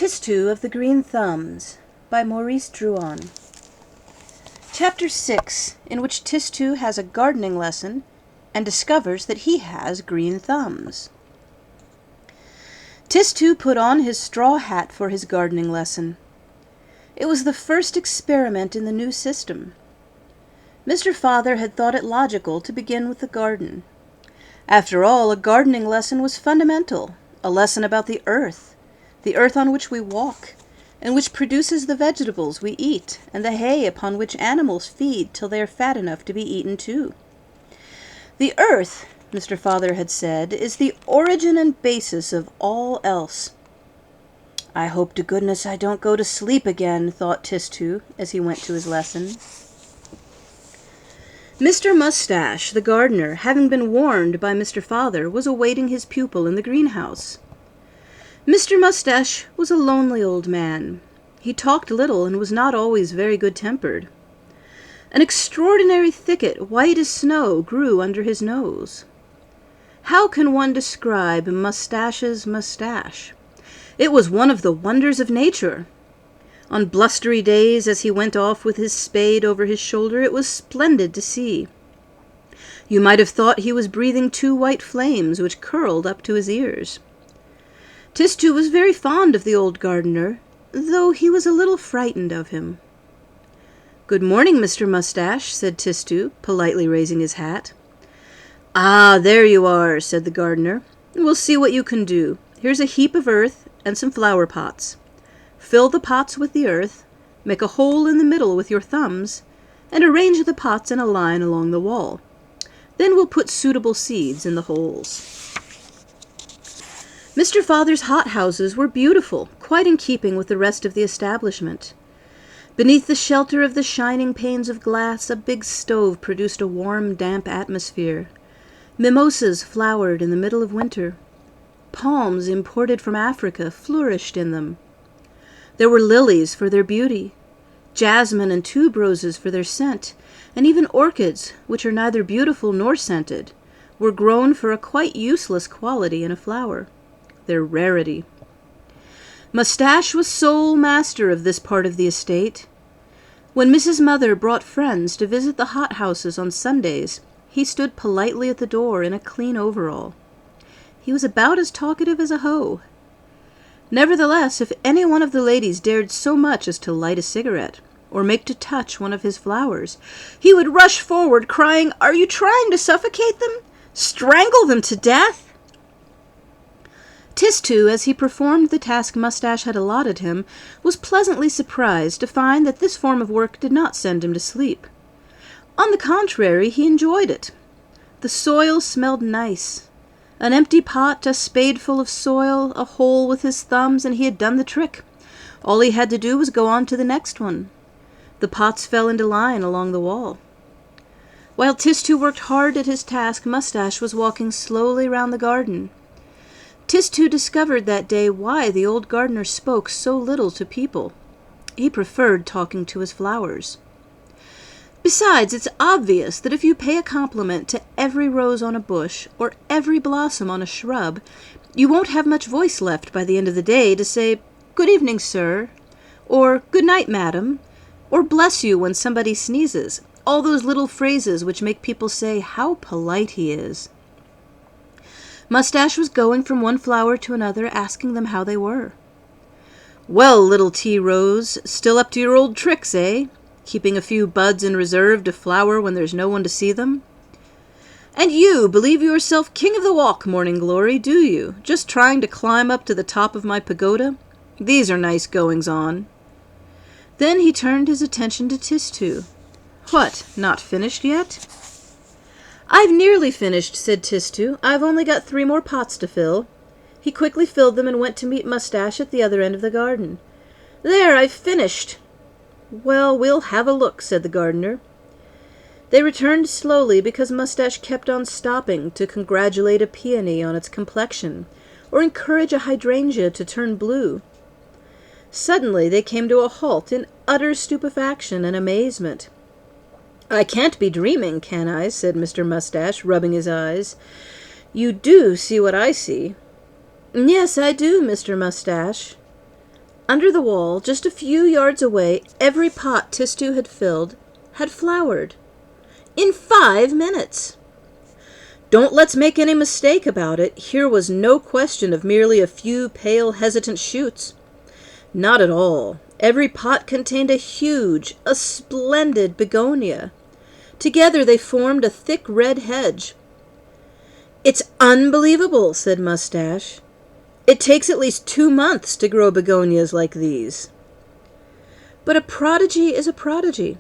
Tistou of the Green Thumbs by Maurice Druon. Chapter 6, in which Tistou has a gardening lesson and discovers that he has green thumbs. Tistou put on his straw hat for his gardening lesson. It was the first experiment in the new system. Mr. Father had thought it logical to begin with the garden. After all, a gardening lesson was fundamental, a lesson about the earth on which we walk, and which produces the vegetables we eat, and the hay upon which animals feed till they are fat enough to be eaten too. The earth, Mr. Father had said, is the origin and basis of all else. I hope to goodness I don't go to sleep again, thought Tistou as he went to his lesson. Mr. Moustache, the gardener, having been warned by Mr. Father, was awaiting his pupil in the greenhouse. Mr. Moustache was a lonely old man. He talked little and was not always very good-tempered. An extraordinary thicket, white as snow, grew under his nose. How can one describe Moustache's moustache? It was one of the wonders of nature. On blustery days, as he went off with his spade over his shoulder, it was splendid to see. You might have thought he was breathing two white flames which curled up to his ears. Tistou was very fond of the old gardener, though he was a little frightened of him. "Good morning, Mr. Moustache," said Tistou, politely raising his hat. "Ah, there you are," said the gardener. "We'll see what you can do. Here's a heap of earth and some flower pots. Fill the pots with the earth, make a hole in the middle with your thumbs, and arrange the pots in a line along the wall. Then we'll put suitable seeds in the holes." Mr. Father's hothouses were beautiful, quite in keeping with the rest of the establishment. Beneath the shelter of the shining panes of glass, a big stove produced a warm, damp atmosphere. Mimosas flowered in the middle of winter. Palms imported from Africa flourished in them. There were lilies for their beauty, jasmine and tuberoses for their scent, and even orchids, which are neither beautiful nor scented, were grown for a quite useless quality in a flower, their rarity. Moustache was sole master of this part of the estate. When Mrs. Mother brought friends to visit the hothouses on Sundays, he stood politely at the door in a clean overall. He was about as talkative as a hoe. Nevertheless, if any one of the ladies dared so much as to light a cigarette, or make to touch one of his flowers, he would rush forward, crying, "Are you trying to suffocate them? Strangle them to death?" Tistou, as he performed the task Moustache had allotted him, was pleasantly surprised to find that this form of work did not send him to sleep. On the contrary, he enjoyed it. The soil smelled nice. An empty pot, a spadeful of soil, a hole with his thumbs, and he had done the trick. All he had to do was go on to the next one. The pots fell into line along the wall. While Tistou worked hard at his task, Moustache was walking slowly round the garden. Tistou discovered that day why the old gardener spoke so little to people. He preferred talking to his flowers. Besides, it's obvious that if you pay a compliment to every rose on a bush or every blossom on a shrub, you won't have much voice left by the end of the day to say, "Good evening, sir," or "Good night, madam," or "Bless you" when somebody sneezes, all those little phrases which make people say, "How polite he is." Moustache was going from one flower to another, asking them how they were. "Well, little tea rose, still up to your old tricks, eh? Keeping a few buds in reserve to flower when there's no one to see them? And you believe yourself king of the walk, Morning Glory, do you? Just trying to climb up to the top of my pagoda? These are nice goings-on." Then he turned his attention to Tistou. "What, not finished yet?" "I've nearly finished," said Tistou. "I've only got 3 more pots to fill." He quickly filled them and went to meet Moustache at the other end of the garden. "There, I've finished." "Well, we'll have a look," said the gardener. They returned slowly because Moustache kept on stopping to congratulate a peony on its complexion, or encourage a hydrangea to turn blue. Suddenly they came to a halt in utter stupefaction and amazement. "I can't be dreaming, can I?" said Mr. Moustache, rubbing his eyes. "You do see what I see?" "Yes, I do, Mr. Moustache." Under the wall, just a few yards away, every pot Tistou had filled had flowered. In 5 minutes! Don't let's make any mistake about it. Here was no question of merely a few pale, hesitant shoots. Not at all. Every pot contained a splendid begonia. Together they formed a thick red hedge. "It's unbelievable," said Moustache. "It takes at least 2 months to grow begonias like these." But a prodigy is a prodigy.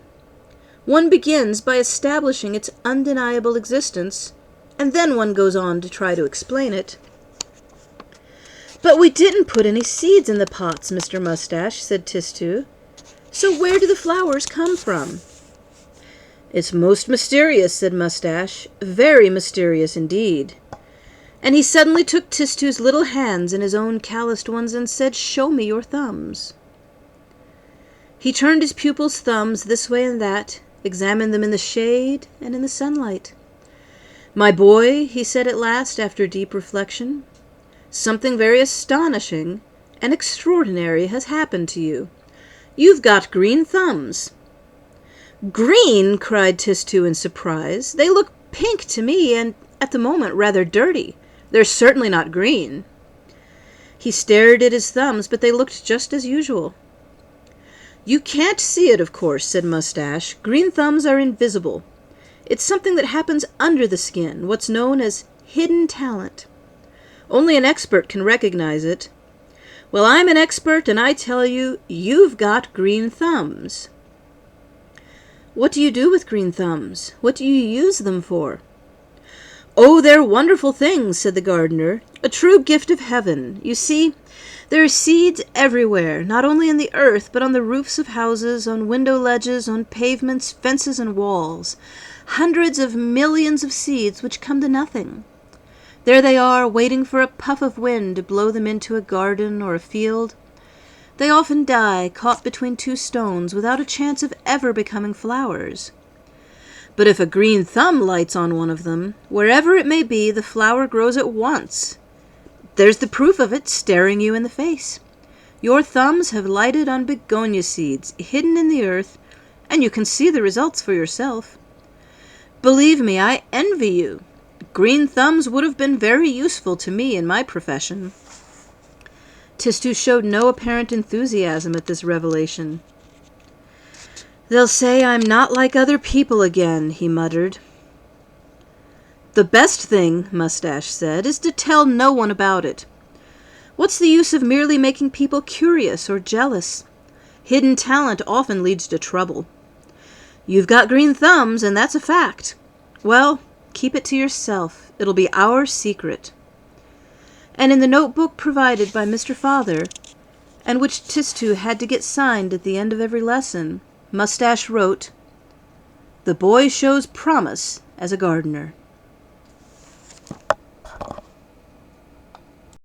One begins by establishing its undeniable existence, and then one goes on to try to explain it. "But we didn't put any seeds in the pots, Mr. Moustache," said Tistou. "So where do the flowers come from?" "It's most mysterious," said Moustache. "Very mysterious indeed." And he suddenly took Tistou's little hands in his own calloused ones and said, "Show me your thumbs." He turned his pupil's thumbs this way and that, examined them in the shade and in the sunlight. "My boy," he said at last, after deep reflection, "something very astonishing and extraordinary has happened to you. You've got green thumbs." "Green!" cried Tistou in surprise. "They look pink to me, and at the moment rather dirty. They're certainly not green." He stared at his thumbs, but they looked just as usual. "You can't see it, of course," said Moustache. "Green thumbs are invisible. It's something that happens under the skin, what's known as hidden talent. Only an expert can recognize it. Well, I'm an expert, and I tell you, you've got green thumbs." "What do you do with green thumbs? What do you use them for?" "Oh, they're wonderful things," said the gardener. "A true gift of heaven. You see, there are seeds everywhere, not only in the earth, but on the roofs of houses, on window ledges, on pavements, fences, and walls. Hundreds of millions of seeds which come to nothing. There they are, waiting for a puff of wind to blow them into a garden or a field. They often die, caught between 2 stones, without a chance of ever becoming flowers. But if a green thumb lights on one of them, wherever it may be, the flower grows at once. There's the proof of it staring you in the face. Your thumbs have lighted on begonia seeds hidden in the earth, and you can see the results for yourself. Believe me, I envy you. Green thumbs would have been very useful to me in my profession." Tistou showed no apparent enthusiasm at this revelation. "They'll say I'm not like other people again," he muttered. "The best thing," Moustache said, "is to tell no one about it. What's the use of merely making people curious or jealous? Hidden talent often leads to trouble. You've got green thumbs, and that's a fact. Well, keep it to yourself. It'll be our secret." And in the notebook provided by Mr. Father, and which Tistou had to get signed at the end of every lesson, Moustache wrote, "The boy shows promise as a gardener."